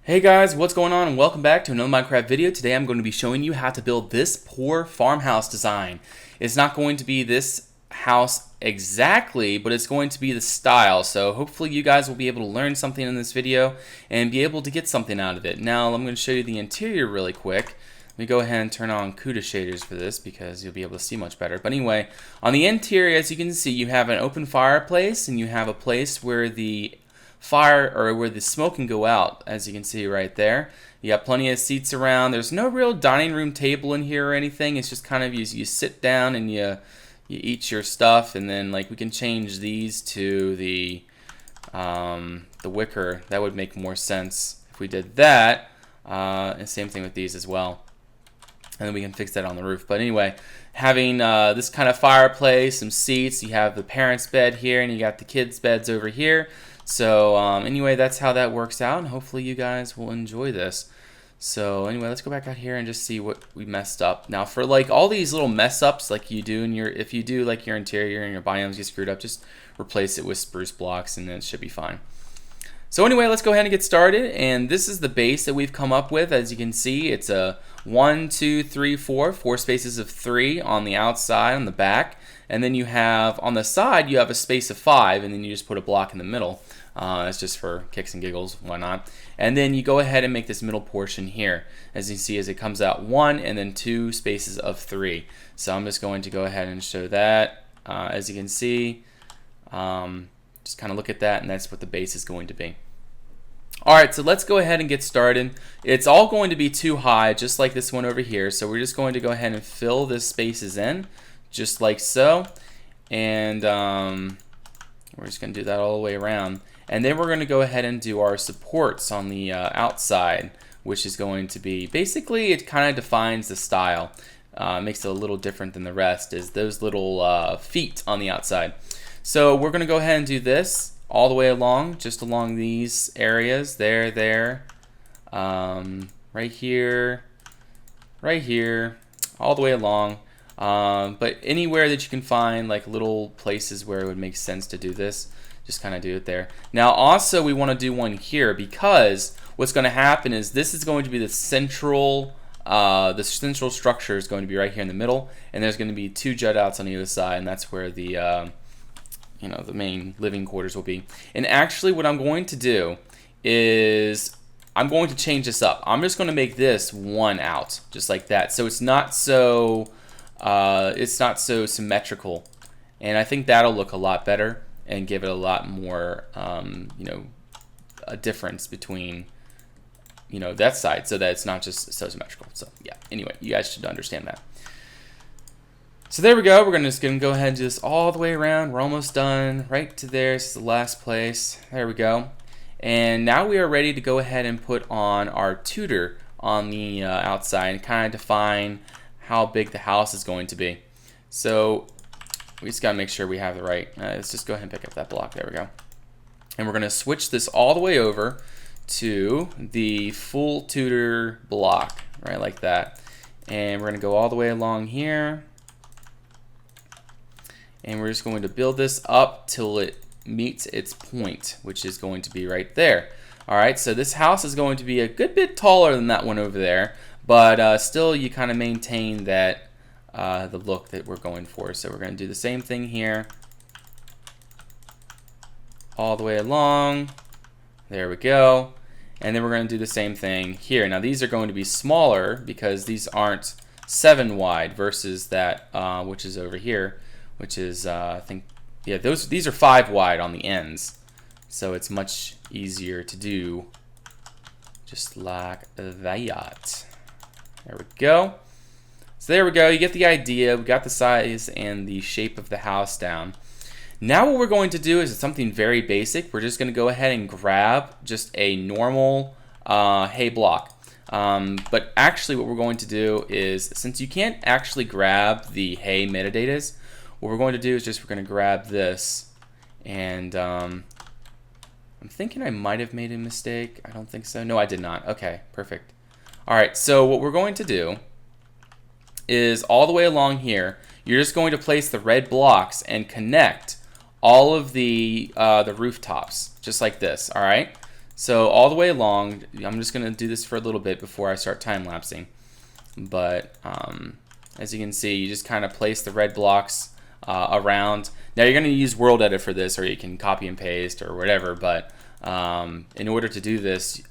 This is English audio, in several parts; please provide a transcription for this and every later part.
Hey guys, what's going on and welcome back to another Minecraft video. Today I'm going to be showing you how to build this poor farmhouse design. It's not going to be this house exactly, but it's going to be the style. So hopefully you guys will be able to learn something in this video and be able to get something out of it. Now I'm going to show you the interior really quick. Let me go ahead and turn on CUDA shaders for this because you'll be able to see much better. But anyway, on the interior, as you can see, you have an open fireplace and you have a place where the fire or where the smoke can go out, as you can see right there. You got plenty of seats around. There's no real dining room table in here or anything. It's just kind of you sit down and you eat your stuff, and then like we can change these to the wicker. That would make more sense if we did that. And same thing with these as well. And then we can fix that on the roof. But anyway, having this kind of fireplace, some seats, you have the parents' bed here, and you got the kids' beds over here. So anyway, that's how that works out, and hopefully you guys will enjoy this. So anyway, let's go back out here and just see what we messed up. Now for like all these little mess ups like you do in your, if you do like your interior and your biomes get screwed up, just replace it with spruce blocks and then it should be fine. So anyway, let's go ahead and get started. And this is the base that we've come up with. As you can see, it's a 1, 2, 3, 4 spaces of 3 on the outside, on the back. And then you have, on the side, you have a space of 5, and then you just put a block in the middle. That's just for kicks and giggles, why not? And then you go ahead and make this middle portion here. As you see, as it comes out 1 and then 2 spaces of 3. So I'm just going to go ahead and show that. As you can see, just kind of look at that, and that's what the base is going to be. Alright, so let's go ahead and get started. It's all going to be too high, just like this one over here. So we're just going to go ahead and fill the spaces in, just like so. And we're just going to do that all the way around. And then we're going to go ahead and do our supports on the outside, which is going to be, basically it kind of defines the style. Makes it a little different than the rest, is those little feet on the outside. So we're going to go ahead and do this all the way along, just along these areas, there, right here, all the way along. But anywhere that you can find like little places where it would make sense to do this, just kind of do it there. Now also we want to do one here, because what's going to happen is this is going to be the central structure is going to be right here in the middle, and there's going to be 2 jut outs on either side, and that's where the the main living quarters will be. And actually what I'm going to do is I'm going to change this up. I'm just going to make this 1 out, just like that. So it's not so symmetrical. And I think that'll look a lot better and give it a lot more, a difference between, that side, so that it's not just so symmetrical. So yeah, anyway, you guys should understand that. So there we go. We're just going to go ahead and do this all the way around. We're almost done. Right to there. This is the last place. There we go. And now we are ready to go ahead and put on our tutor on the outside and kind of define how big the house is going to be. So we just got to make sure we have the right. Let's just go ahead and pick up that block. There we go. And we're going to switch this all the way over to the full tutor block, right like that. And we're going to go all the way along here. And we're just going to build this up till it meets its point, which is going to be right there. Alright, so this house is going to be a good bit taller than that one over there, but still you kind of maintain that the look that we're going for. So we're going to do the same thing here, all the way along. There we go. And then we're going to do the same thing here. Now these are going to be smaller because these aren't 7 wide versus that which is over here, which is I think, yeah, these are 5 wide on the ends, so it's much easier to do, just like that. There we go. So there we go. You get the idea. We got the size and the shape of the house down. Now what we're going to do is something very basic. We're just going to go ahead and grab just a normal hay block. But actually what we're going to do is, since you can't actually grab the hay metadatas, what we're going to do is we're going to grab this, and I'm thinking I might have made a mistake. I don't think so. No, I did not. Okay, perfect. Alright, so what we're going to do is all the way along here, you're just going to place the red blocks and connect all of the rooftops, just like this, alright? So all the way along, I'm just going to do this for a little bit before I start time-lapsing. But as you can see, you just kind of place the red blocks around. Now you're going to use World Edit for this, or you can copy and paste or whatever, but in order to do this,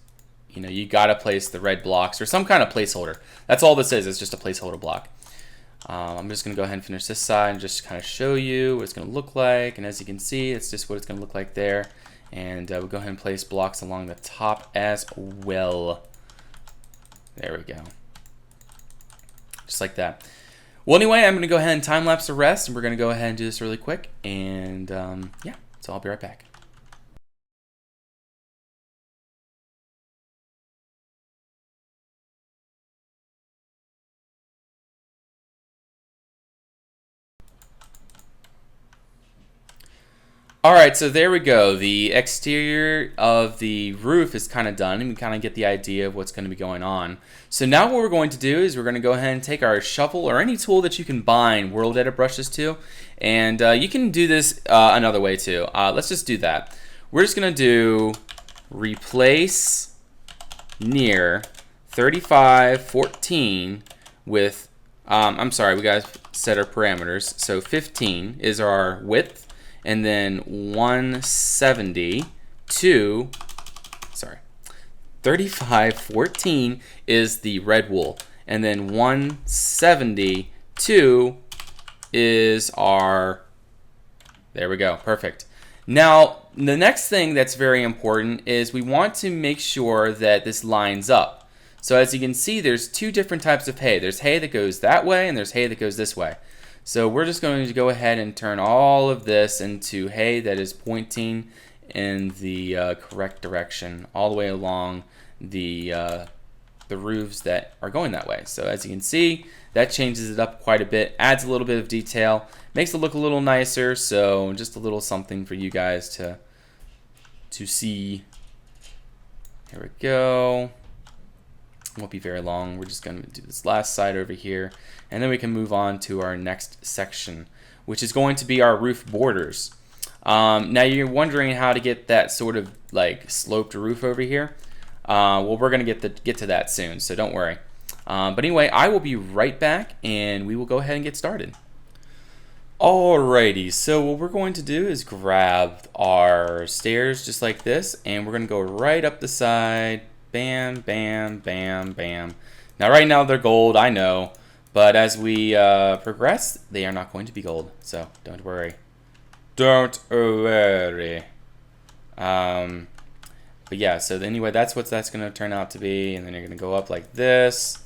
you got to place the red blocks or some kind of placeholder. That's all this is. It's just a placeholder block. I'm just going to go ahead and finish this side and just kind of show you what it's going to look like. And as you can see, it's just what it's going to look like there. And we'll go ahead and place blocks along the top as well. There we go. Just like that. Well, anyway, I'm going to go ahead and time-lapse the rest, and we're going to go ahead and do this really quick. And yeah, so I'll be right back. Alright, so there we go. The exterior of the roof is kind of done, and we kind of get the idea of what's going to be going on. So now what we're going to do is we're going to go ahead and take our shovel or any tool that you can bind World Edit brushes to, and you can do this another way too. Let's just do that. We're just going to do replace near 3514 with, I'm sorry, we got to set our parameters. So 15 is our width, and then 172, sorry, 3514 is the red wool, and then 172 is our, there we go, perfect. Now, the next thing that's very important is we want to make sure that this lines up. So as you can see, there's two different types of hay. There's hay that goes that way, and there's hay that goes this way. So we're just going to go ahead and turn all of this into hay that is pointing in the correct direction all the way along the roofs that are going that way. So as you can see, that changes it up quite a bit, adds a little bit of detail, makes it look a little nicer. So just a little something for you guys to see. Here we go. Won't be very long. We're just going to do this last side over here, and then we can move on to our next section, which is going to be our roof borders. Now you're wondering how to get that sort of like sloped roof over here. Well, we're going to get to that soon, so don't worry. But anyway, I will be right back, and we will go ahead and get started. Alrighty, so what we're going to do is grab our stairs just like this, and we're going to go right up the side. Bam, bam, bam, bam. Now right now they're gold, I know, but as we progress, they are not going to be gold, so don't worry. Don't worry. But yeah, so anyway, that's what that's going to turn out to be, and then you're going to go up like this.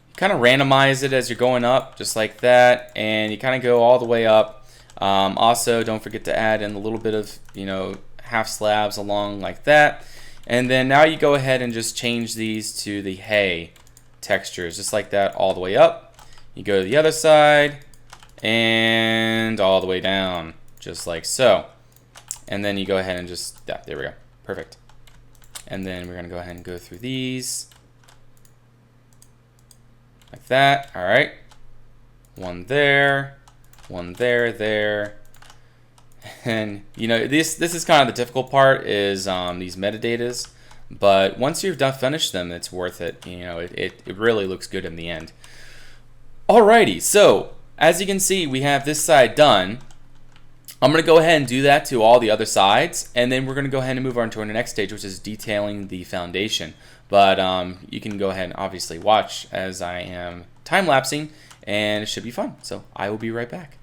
You kind of randomize it as you're going up, just like that, and you kind of go all the way up. Also, don't forget to add in a little bit of, half slabs along like that. And then now you go ahead and just change these to the hay textures, just like that, all the way up. You go to the other side, and all the way down, just like so. And then you go ahead and just, yeah, there we go, perfect. And then we're gonna go ahead and go through these, like that, all right. One there, there. And this is kind of the difficult part is these metadatas, but once you've finished them, it's worth it. It really looks good in the end. Alrighty, so as you can see, we have this side done. I'm going to go ahead and do that to all the other sides, and then we're going to go ahead and move on to our next stage, which is detailing the foundation. But you can go ahead and obviously watch as I am time-lapsing, and it should be fun. So I will be right back.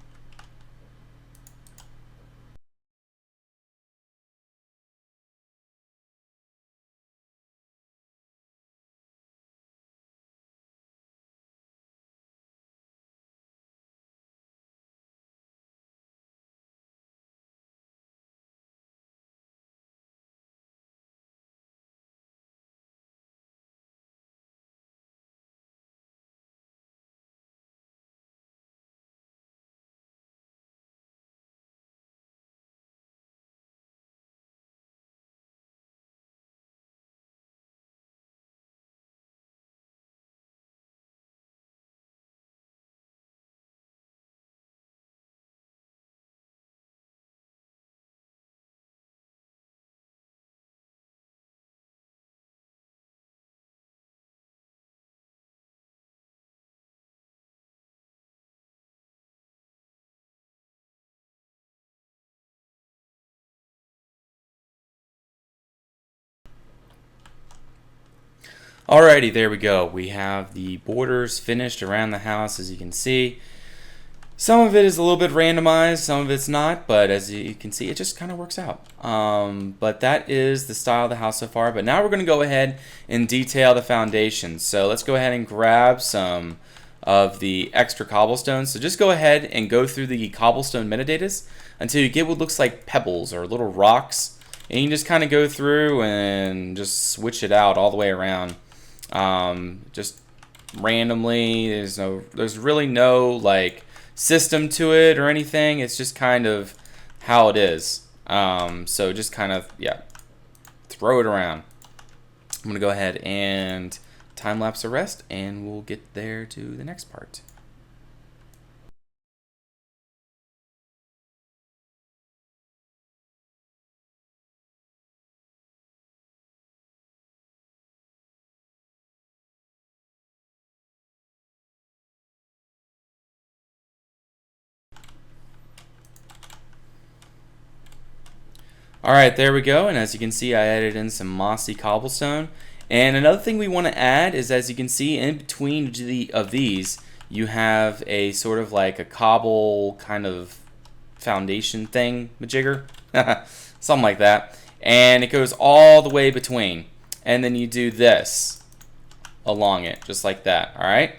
Alrighty, there we go. We have the borders finished around the house, as you can see. Some of it is a little bit randomized, some of it's not, but as you can see, it just kind of works out. But that is the style of the house so far. But now we're going to go ahead and detail the foundation. So let's go ahead and grab some of the extra cobblestones. So just go ahead and go through the cobblestone metadatas until you get what looks like pebbles or little rocks. And you just kind of go through and just switch it out all the way around. Just randomly. There's really no like system to it or anything. It's just kind of how it is. So just kind of, yeah, throw it around. I'm gonna go ahead and time lapse the rest, and we'll get there to the next part. Alright, there we go, and as you can see, I added in some mossy cobblestone. And another thing we want to add is, as you can see, in between of these, you have a sort of like a cobble kind of foundation thing, majigger, something like that. And it goes all the way between. And then you do this along it, just like that, alright?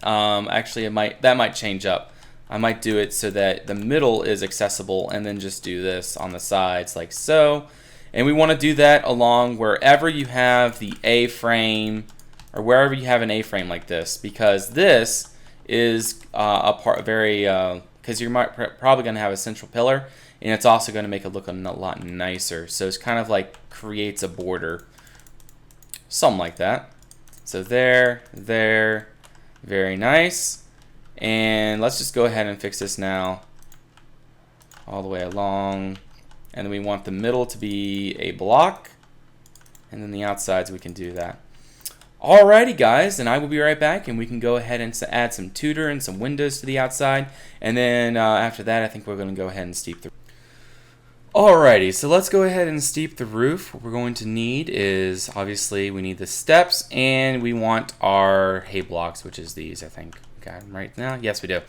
Actually, that might change up. I might do it so that the middle is accessible and then just do this on the sides like so. And we want to do that along wherever you have the A-frame or wherever you have an A-frame like this, because this is because you're probably going to have a central pillar, and it's also going to make it look a lot nicer. So it's kind of like creates a border, something like that. So there, very nice. And let's just go ahead and fix this now all the way along. And then we want the middle to be a block, and then the outsides we can do that. Alrighty guys, and I will be right back, and we can go ahead and add some Tudor and some windows to the outside, and then after that I think we're going to go ahead and steep the roof. Alrighty, so let's go ahead and steep the roof. What we're going to need is, obviously, we need the steps, and we want our hay blocks, which is these, I think. Got them right now? Yes, we do.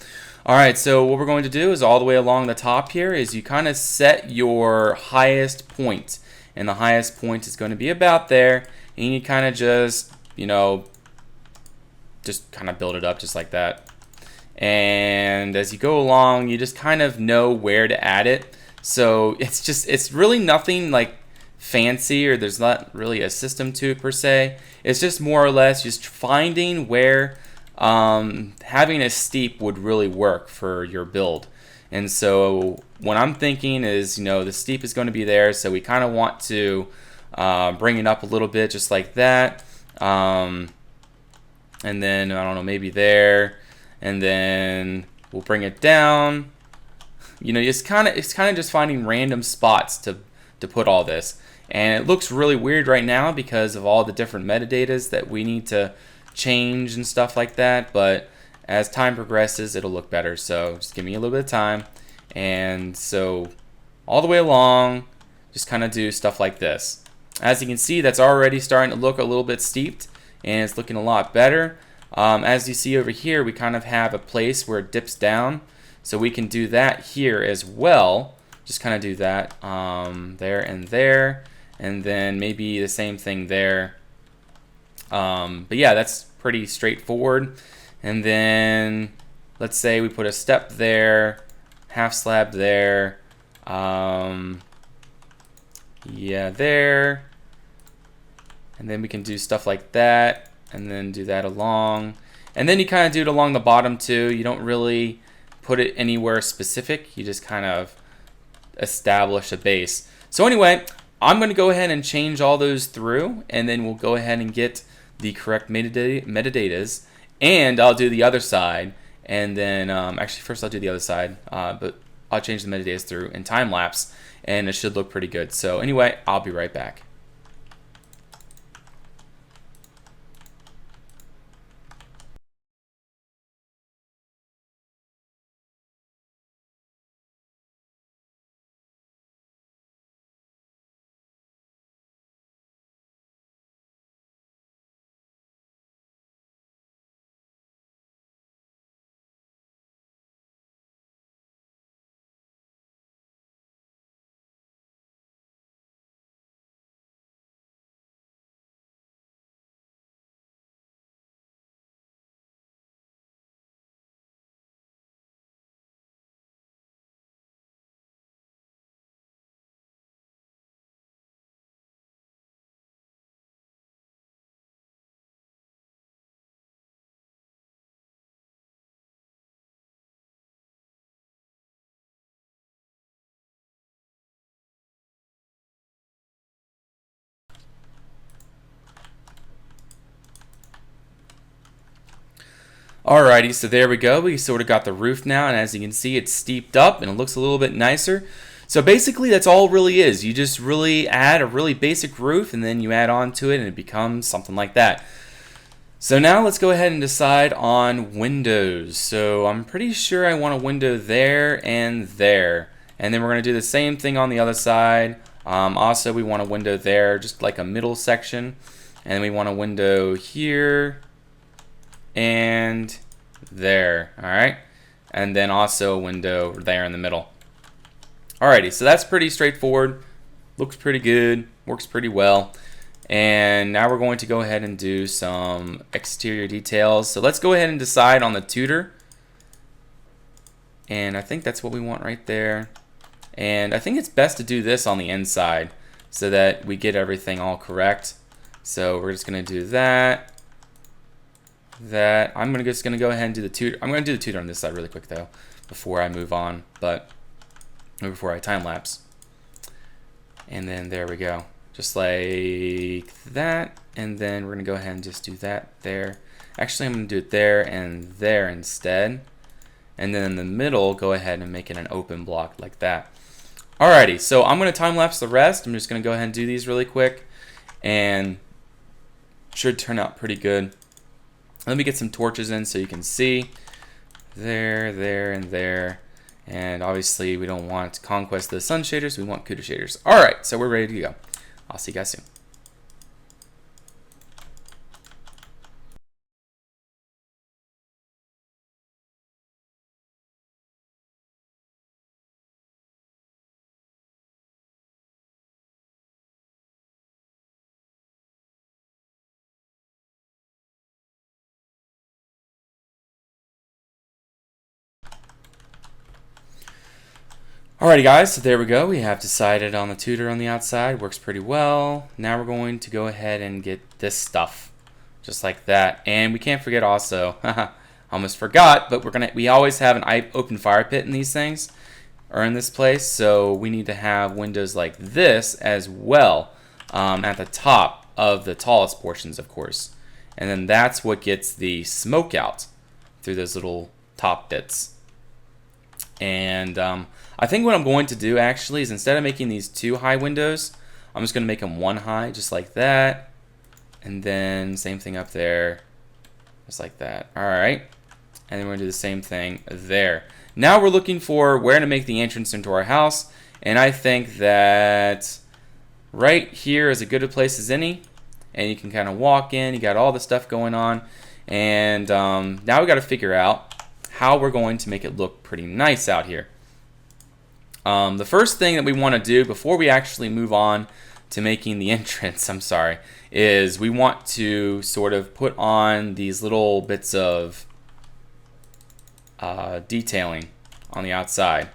Alright, so what we're going to do is all the way along the top here is you kind of set your highest point. And the highest point is going to be about there. And you kind of just, just kind of build it up just like that. And as you go along, you just kind of know where to add it. So it's really nothing like fancy, or there's not really a system to it per se. It's just more or less just finding where having a steep would really work for your build. And so what I'm thinking is, the steep is going to be there, so we kind of want to bring it up a little bit just like that. And then, I don't know, maybe there, and then we'll bring it down. It's kind of just finding random spots to put all this. And it looks really weird right now because of all the different metadatas that we need to change and stuff like that, but as time progresses it'll look better. So just give me a little bit of time. And so all the way along, just kind of do stuff like this. As you can see, that's already starting to look a little bit steeped, and it's looking a lot better. As you see over here, we kind of have a place where it dips down, so we can do that here as well. Just kind of do that there, and then maybe the same thing there. But yeah, that's pretty straightforward. And then let's say we put a step there, half slab there, yeah, there, and then we can do stuff like that, and then do that along, and then you kind of do it along the bottom too. You don't really put it anywhere specific, you just kind of establish a base. So anyway, I'm going to go ahead and change all those through, and then we'll go ahead and get the correct metadatas, and I'll do the other side, and then actually first I'll do the other side, but I'll change the metadatas through in time lapse, and it should look pretty good. So anyway, I'll be right back. Alrighty, so there we go. We sort of got the roof now, and as you can see, it's steeped up and it looks a little bit nicer. So basically, that's all it really is. You just really add a really basic roof, and then you add on to it, and it becomes something like that. So now let's go ahead and decide on windows. So I'm pretty sure I want a window there and there. And then we're going to do the same thing on the other side. Also, we want a window there, just like a middle section. And we want a window here and there, all right? And then also a window there in the middle. Alrighty, so that's pretty straightforward. Looks pretty good, works pretty well. And now we're going to go ahead and do some exterior details. So let's go ahead and decide on the Tudor. And I think that's what we want right there. And I think it's best to do this on the inside so that we get everything all correct. So we're just gonna do that. I'm just gonna go ahead and do the Tudor. I'm gonna do the Tudor on this side really quick though, before I move on, before I time lapse. And then there we go, just like that. And then we're gonna go ahead and just do that there. Actually, I'm gonna do it there and there instead. And then in the middle, go ahead and make it an open block like that. Alrighty, so I'm gonna time lapse the rest. I'm just gonna go ahead and do these really quick, and should turn out pretty good. Let me get some torches in so you can see. There, there, and there. And obviously we don't want Conquest of the Sun shaders, we want CUDA shaders. Alright, so we're ready to go. I'll see you guys soon. Alrighty guys, so there we go. We have decided on the Tudor on the outside. Works pretty well. Now we're going to go ahead and get this stuff. Just like that. And we can't forget also, almost forgot, but we always have an open fire pit in these things, or in this place. So we need to have windows like this as well, at the top of the tallest portions, of course. And then that's what gets the smoke out through those little top bits. And I think what I'm going to do actually is, instead of making these 2 high windows, I'm just going to make them 1 high, just like that. And then same thing up there, just like that. Alright. And then we're going to do the same thing there. Now we're looking for where to make the entrance into our house. And I think that right here is as good a place as any. And you can kind of walk in. You got all the stuff going on. And now we got to figure out how we're going to make it look pretty nice out here. The first thing that we want to do before we actually move on to making the entrance, is we want to sort of put on these little bits of detailing on the outside,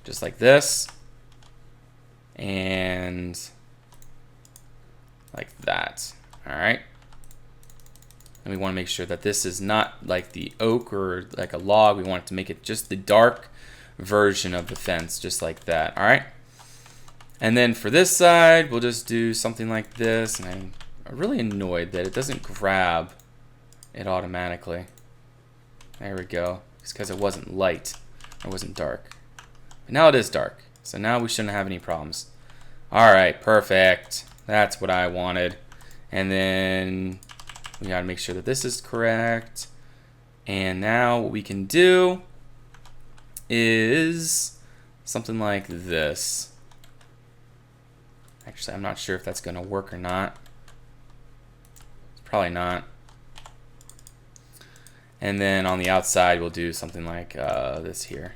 just like this, and like that. All right. And we want to make sure that this is not like the oak or like a log. We want it to make it just the dark version of the fence, just like that. All right. And then for this side, we'll just do something like this. And I'm really annoyed that it doesn't grab it automatically. There we go. It's because it wasn't light. It wasn't dark. But now it is dark. So now we shouldn't have any problems. All right, perfect. That's what I wanted. And then we gotta make sure that this is correct. And now what we can do is something like this. Actually, I'm not sure if that's gonna work or not. It's probably not. And then on the outside, we'll do something like this here.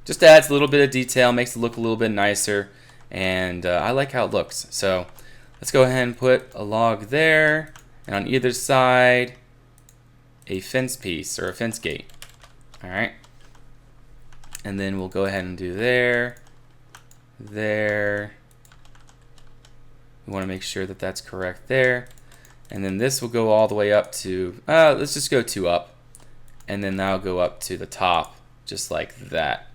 Just adds a little bit of detail, makes it look a little bit nicer. And I like how it looks. So let's go ahead and put a log there, and on either side a fence piece or a fence gate. All right, and then we'll go ahead and do there. We want to make sure that that's correct there, and then this will go all the way up to let's just go 2 up, and then that'll go up to the top just like that.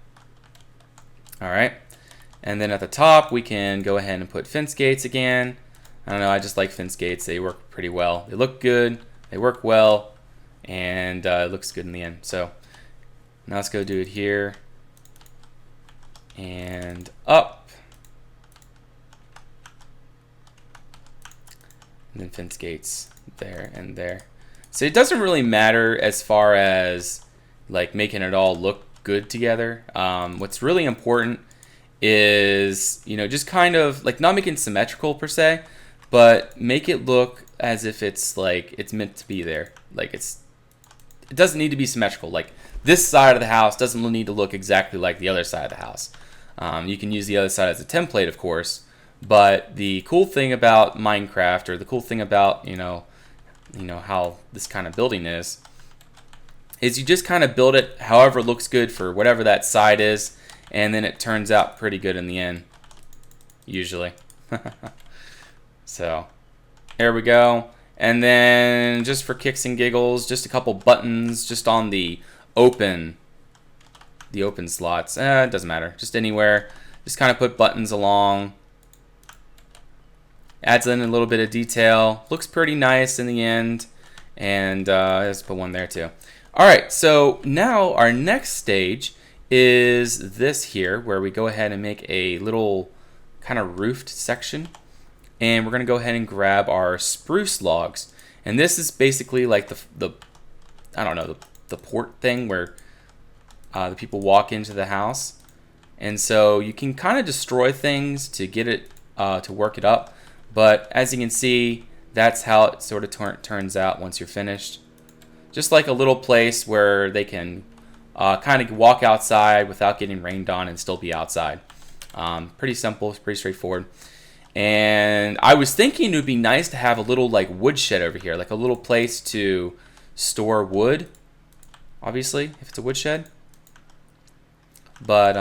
All right. And then at the top, we can go ahead and put fence gates again. I don't know, I just like fence gates. They work pretty well. They look good. They work well. and it looks good in the end. So now let's go do it here and up, and then fence gates there and there. So it doesn't really matter as far as like making it all look good together. What's really important is, you know, just kind of like not making it symmetrical per se, but make it look as if it's like it's meant to be there. Like it doesn't need to be symmetrical. Like this side of the house doesn't need to look exactly like the other side of the house. You can use the other side as a template, of course, but the cool thing about Minecraft, or the cool thing about, you know how this kind of building is you just kind of build it however it looks good for whatever that side is, and then it turns out pretty good in the end, usually. So there we go. And then just for kicks and giggles, just a couple buttons just on the open slots. It doesn't matter, just anywhere. Just kind of put buttons along. Adds in a little bit of detail. Looks pretty nice in the end. And let's put one there too. Alright, so now our next stage is this here, where we go ahead and make a little kind of roofed section. And we're going to go ahead and grab our spruce logs. And this is basically like the I don't know, the port thing where the people walk into the house. And so you can kind of destroy things to get it to work it up. But as you can see, that's how it sort of turns out once you're finished. Just like a little place where they can kind of walk outside without getting rained on and still be outside. Pretty simple, pretty straightforward. And I was thinking it would be nice to have a little like wood shed over here, like a little place to store wood, obviously, if it's a wood shed. But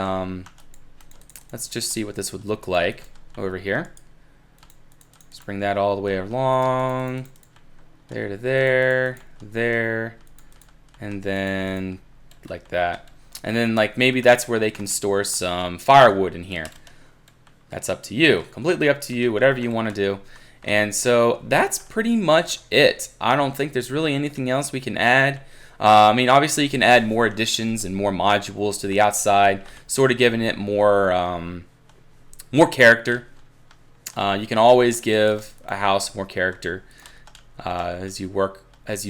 let's just see what this would look like over here. Just bring that all the way along, there to there, there, and then like that. And then like maybe that's where they can store some firewood in here. That's up to you, completely up to you, whatever you want to do. And so that's pretty much it. I don't think there's really anything else we can add. I mean, obviously you can add more additions and more modules to the outside, sort of giving it more character. You can always give a house more character as you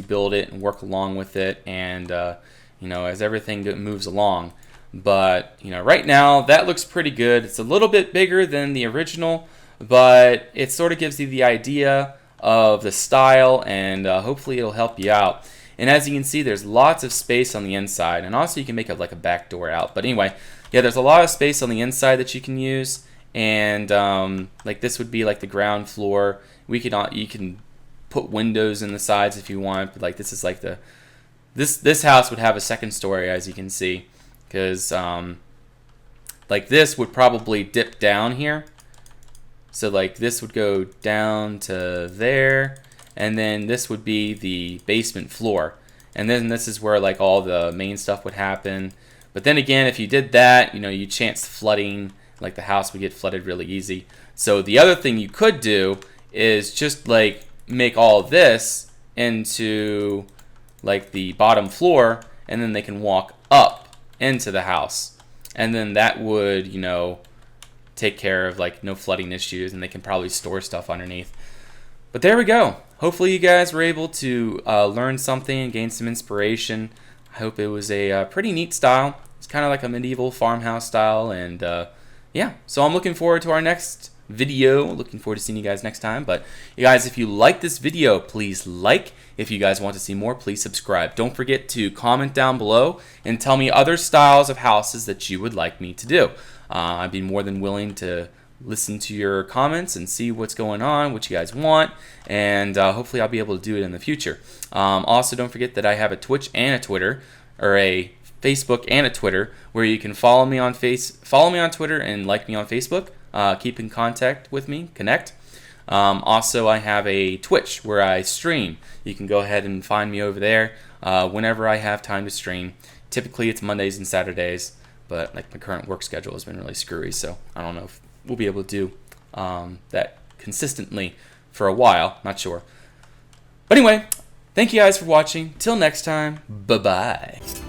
build it and work along with it, and as everything moves along. But right now that looks pretty good. It's a little bit bigger than the original, but it sort of gives you the idea of the style, and hopefully it'll help you out. And as you can see, there's lots of space on the inside, and also you can make it like a back door out. But anyway, yeah, there's a lot of space on the inside that you can use. And like this would be like the ground floor. You can put windows in the sides if you want, but like this is like this house would have a second story, as you can see, because like this would probably dip down here. So like this would go down to there, and then this would be the basement floor, and then this is where like all the main stuff would happen. But then again, if you did that, you chance flooding. Like the house would get flooded really easy. So the other thing you could do is just like make all this into like the bottom floor, and then they can walk up into the house, and then that would take care of like no flooding issues, and they can probably store stuff underneath. But there we go. Hopefully you guys were able to learn something and gain some inspiration. I hope it was a pretty neat style. It's kind of like a medieval farmhouse style, and yeah, so I'm looking forward to our next video. Looking forward to seeing you guys next time. But you guys, if you like this video, please like. If you guys want to see more, please subscribe. Don't forget to comment down below and tell me other styles of houses that you would like me to do. I'd be more than willing to listen to your comments and see what's going on, what you guys want, and hopefully I'll be able to do it in the future. Also, don't forget that I have a Twitch and a Twitter, or a Facebook and a Twitter, where you can follow me on Twitter and like me on Facebook. Keep in contact with me, connect. Also, I have a Twitch where I stream. You can go ahead and find me over there whenever I have time to stream. Typically, it's Mondays and Saturdays, but like my current work schedule has been really screwy, so I don't know if we'll be able to do that consistently for a while. Not sure. But anyway, Thank you guys for watching. Till next time, bye-bye.